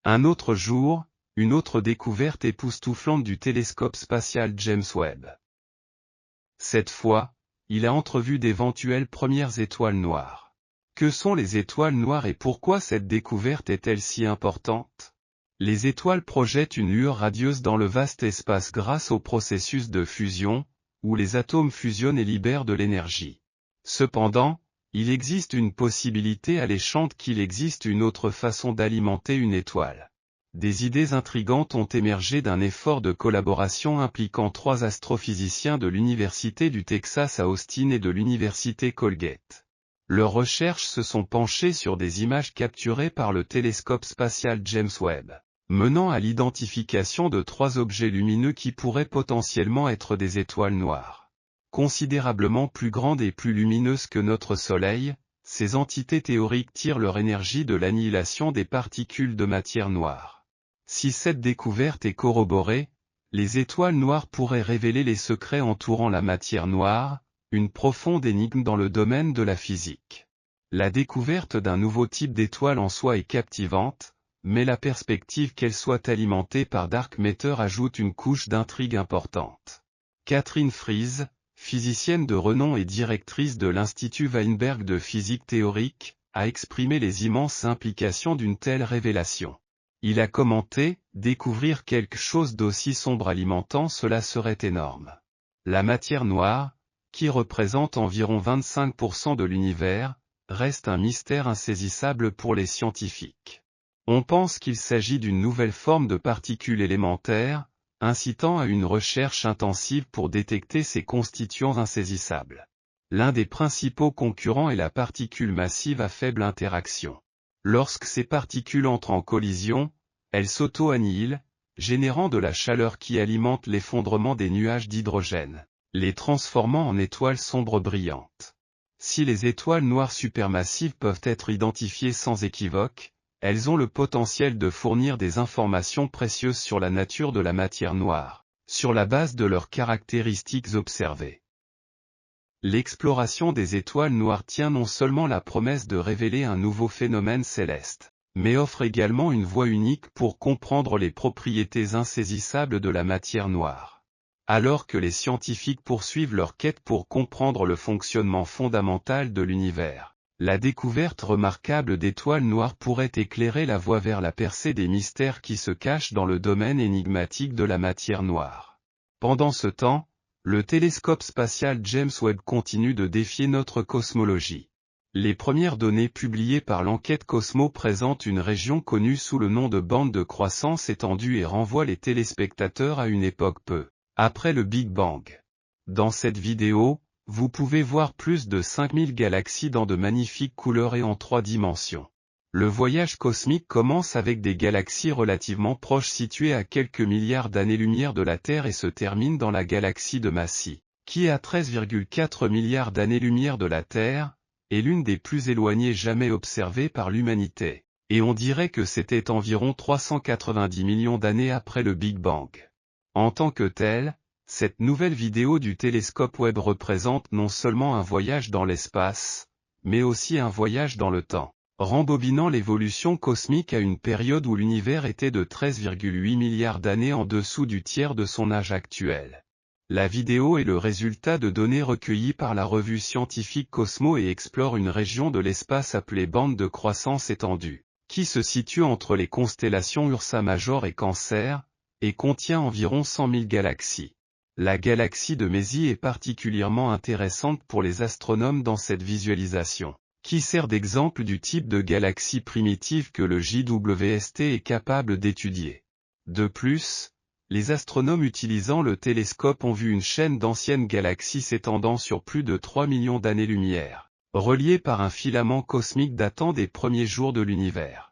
Un autre jour, une autre découverte époustouflante du télescope spatial James Webb. Cette fois, il a entrevu d'éventuelles premières étoiles noires. Que sont les étoiles noires et pourquoi cette découverte est-elle si importante? Les étoiles projettent une lueur radieuse dans le vaste espace grâce au processus de fusion, où les atomes fusionnent et libèrent de l'énergie. Cependant, il existe une possibilité alléchante qu'il existe une autre façon d'alimenter une étoile. Des idées intrigantes ont émergé d'un effort de collaboration impliquant 3 astrophysiciens de l'Université du Texas à Austin et de l'Université Colgate. Leurs recherches se sont penchées sur des images capturées par le télescope spatial James Webb, menant à l'identification de 3 objets lumineux qui pourraient potentiellement être des étoiles noires. Considérablement plus grandes et plus lumineuses que notre Soleil, ces entités théoriques tirent leur énergie de l'annihilation des particules de matière noire. Si cette découverte est corroborée, les étoiles noires pourraient révéler les secrets entourant la matière noire, une profonde énigme dans le domaine de la physique. La découverte d'un nouveau type d'étoile en soi est captivante, mais la perspective qu'elle soit alimentée par dark matter ajoute une couche d'intrigue importante. Catherine Fries, physicienne de renom et directrice de l'Institut Weinberg de physique théorique, a exprimé les immenses implications d'une telle révélation. Il a commenté, découvrir quelque chose d'aussi sombre alimentant cela serait énorme. La matière noire, qui représente environ 25% de l'univers, reste un mystère insaisissable pour les scientifiques. On pense qu'il s'agit d'une nouvelle forme de particules élémentaires, incitant à une recherche intensive pour détecter ces constituants insaisissables. L'un des principaux concurrents est la particule massive à faible interaction. Lorsque ces particules entrent en collision, elles s'auto-annihilent, générant de la chaleur qui alimente l'effondrement des nuages d'hydrogène, les transformant en étoiles sombres brillantes. Si les étoiles noires supermassives peuvent être identifiées sans équivoque, elles ont le potentiel de fournir des informations précieuses sur la nature de la matière noire, sur la base de leurs caractéristiques observées. L'exploration des étoiles noires tient non seulement la promesse de révéler un nouveau phénomène céleste, mais offre également une voie unique pour comprendre les propriétés insaisissables de la matière noire. Alors que les scientifiques poursuivent leur quête pour comprendre le fonctionnement fondamental de l'univers, la découverte remarquable d'étoiles noires pourrait éclairer la voie vers la percée des mystères qui se cachent dans le domaine énigmatique de la matière noire. Pendant ce temps, le télescope spatial James Webb continue de défier notre cosmologie. Les premières données publiées par l'enquête Cosmo présentent une région connue sous le nom de bande de croissance étendue et renvoient les téléspectateurs à une époque peu après le Big Bang. Dans cette vidéo, vous pouvez voir plus de 5000 galaxies dans de magnifiques couleurs et en 3 dimensions. Le voyage cosmique commence avec des galaxies relativement proches situées à quelques milliards d'années-lumière de la Terre et se termine dans la galaxie de Massy, qui est à 13,4 milliards d'années-lumière de la Terre, est l'une des plus éloignées jamais observées par l'humanité, et on dirait que c'était environ 390 millions d'années après le Big Bang. En tant que telle, cette nouvelle vidéo du télescope Webb représente non seulement un voyage dans l'espace, mais aussi un voyage dans le temps, rembobinant l'évolution cosmique à une période où l'univers était de 13,8 milliards d'années en dessous du tiers de son âge actuel. La vidéo est le résultat de données recueillies par la revue scientifique Cosmo et explore une région de l'espace appelée bande de croissance étendue, qui se situe entre les constellations Ursa Major et Cancer, et contient environ 100 000 galaxies. La galaxie de Mézi est particulièrement intéressante pour les astronomes dans cette visualisation, qui sert d'exemple du type de galaxie primitive que le JWST est capable d'étudier. De plus, les astronomes utilisant le télescope ont vu une chaîne d'anciennes galaxies s'étendant sur plus de 3 millions d'années-lumière, reliées par un filament cosmique datant des premiers jours de l'univers.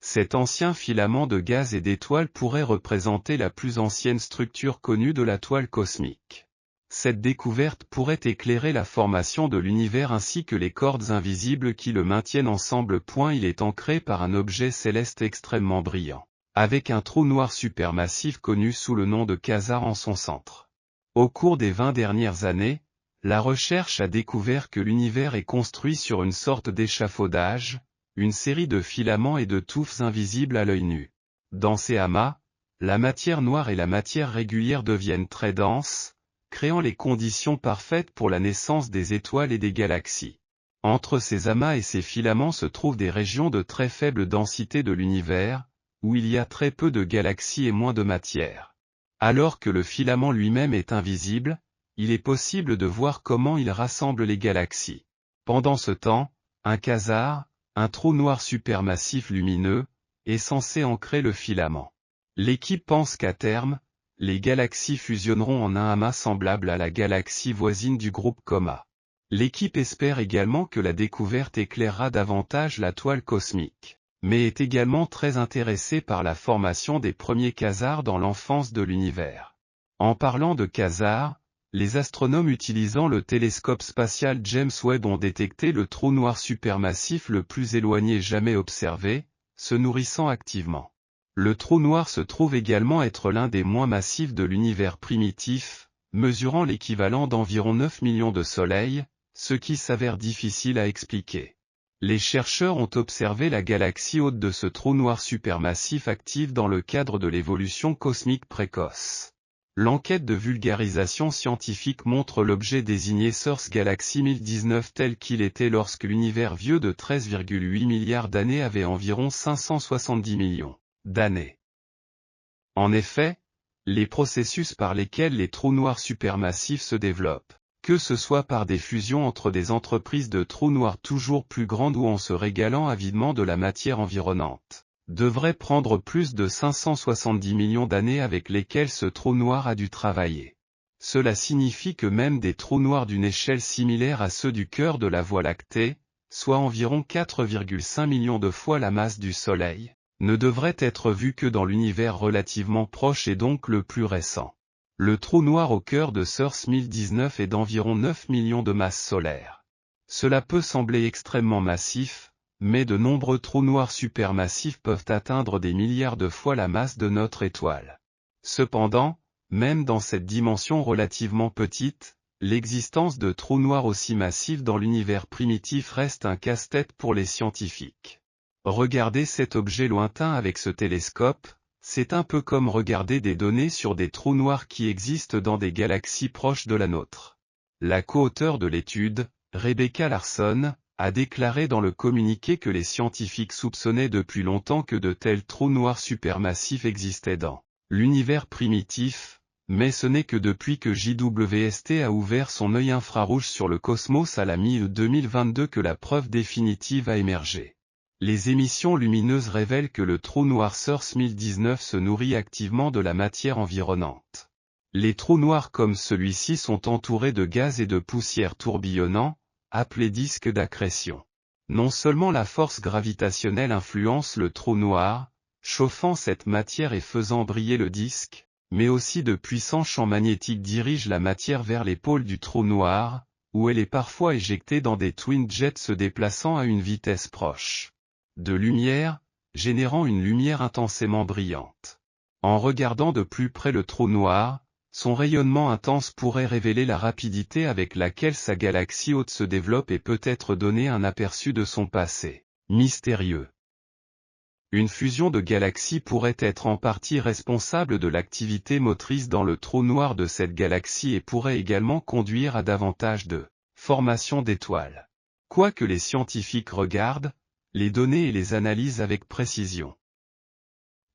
Cet ancien filament de gaz et d'étoiles pourrait représenter la plus ancienne structure connue de la toile cosmique. Cette découverte pourrait éclairer la formation de l'univers ainsi que les cordes invisibles qui le maintiennent ensemble. Il est ancré par un objet céleste extrêmement brillant, avec un trou noir supermassif connu sous le nom de quasar en son centre. Au cours des 20 dernières années, la recherche a découvert que l'univers est construit sur une sorte d'échafaudage, une série de filaments et de touffes invisibles à l'œil nu. Dans ces amas, la matière noire et la matière régulière deviennent très denses, créant les conditions parfaites pour la naissance des étoiles et des galaxies. Entre ces amas et ces filaments se trouvent des régions de très faible densité de l'univers, où il y a très peu de galaxies et moins de matière. Alors que le filament lui-même est invisible, il est possible de voir comment il rassemble les galaxies. Pendant ce temps, un quasar, un trou noir supermassif lumineux, est censé ancrer le filament. L'équipe pense qu'à terme, les galaxies fusionneront en un amas semblable à la galaxie voisine du groupe Coma. L'équipe espère également que la découverte éclairera davantage la toile cosmique, mais est également très intéressée par la formation des premiers quasars dans l'enfance de l'univers. En parlant de quasars, les astronomes utilisant le télescope spatial James Webb ont détecté le trou noir supermassif le plus éloigné jamais observé, se nourrissant activement. Le trou noir se trouve également être l'un des moins massifs de l'univers primitif, mesurant l'équivalent d'environ 9 millions de soleils, ce qui s'avère difficile à expliquer. Les chercheurs ont observé la galaxie hôte de ce trou noir supermassif active dans le cadre de l'évolution cosmique précoce. L'enquête de vulgarisation scientifique montre l'objet désigné Source Galaxy 1019 tel qu'il était lorsque l'univers vieux de 13,8 milliards d'années avait environ 570 millions d'années. En effet, les processus par lesquels les trous noirs supermassifs se développent, que ce soit par des fusions entre des entreprises de trous noirs toujours plus grandes ou en se régalant avidement de la matière environnante, devraient prendre plus de 570 millions d'années avec lesquelles ce trou noir a dû travailler. Cela signifie que même des trous noirs d'une échelle similaire à ceux du cœur de la Voie lactée, soit environ 4,5 millions de fois la masse du Soleil, ne devraient être vus que dans l'univers relativement proche et donc le plus récent. Le trou noir au cœur de Source 1019 est d'environ 9 millions de masses solaires. Cela peut sembler extrêmement massif, mais de nombreux trous noirs supermassifs peuvent atteindre des milliards de fois la masse de notre étoile. Cependant, même dans cette dimension relativement petite, l'existence de trous noirs aussi massifs dans l'univers primitif reste un casse-tête pour les scientifiques. Regarder cet objet lointain avec ce télescope, c'est un peu comme regarder des données sur des trous noirs qui existent dans des galaxies proches de la nôtre. La co-auteure de l'étude, Rebecca Larson, a déclaré dans le communiqué que les scientifiques soupçonnaient depuis longtemps que de tels trous noirs supermassifs existaient dans l'univers primitif, mais ce n'est que depuis que JWST a ouvert son œil infrarouge sur le cosmos à la mi-2022 que la preuve définitive a émergé. Les émissions lumineuses révèlent que le trou noir Source 1019 se nourrit activement de la matière environnante. Les trous noirs comme celui-ci sont entourés de gaz et de poussière tourbillonnants, appelés disques d'accrétion. Non seulement la force gravitationnelle influence le trou noir, chauffant cette matière et faisant briller le disque, mais aussi de puissants champs magnétiques dirigent la matière vers les pôles du trou noir, où elle est parfois éjectée dans des twin jets se déplaçant à une vitesse proche de lumière, générant une lumière intensément brillante. En regardant de plus près le trou noir, son rayonnement intense pourrait révéler la rapidité avec laquelle sa galaxie hôte se développe et peut-être donner un aperçu de son passé mystérieux. Une fusion de galaxies pourrait être en partie responsable de l'activité motrice dans le trou noir de cette galaxie et pourrait également conduire à davantage de formation d'étoiles. Quoi que les scientifiques regardent, les données et les analysent avec précision.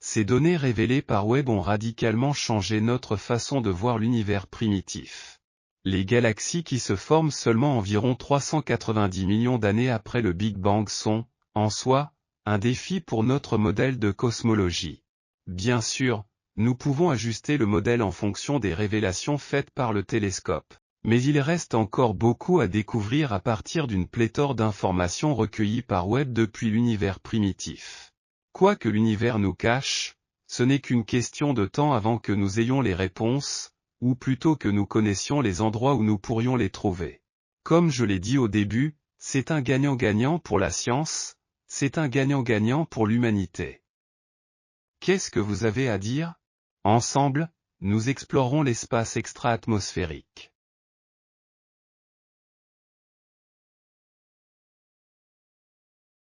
Ces données révélées par Webb ont radicalement changé notre façon de voir l'univers primitif. Les galaxies qui se forment seulement environ 390 millions d'années après le Big Bang sont, en soi, un défi pour notre modèle de cosmologie. Bien sûr, nous pouvons ajuster le modèle en fonction des révélations faites par le télescope. Mais il reste encore beaucoup à découvrir à partir d'une pléthore d'informations recueillies par Webb depuis l'univers primitif. Quoi que l'univers nous cache, ce n'est qu'une question de temps avant que nous ayons les réponses, ou plutôt que nous connaissions les endroits où nous pourrions les trouver. Comme je l'ai dit au début, c'est un gagnant-gagnant pour la science, c'est un gagnant-gagnant pour l'humanité. Qu'est-ce que vous avez à dire? Ensemble, nous explorons l'espace extra-atmosphérique.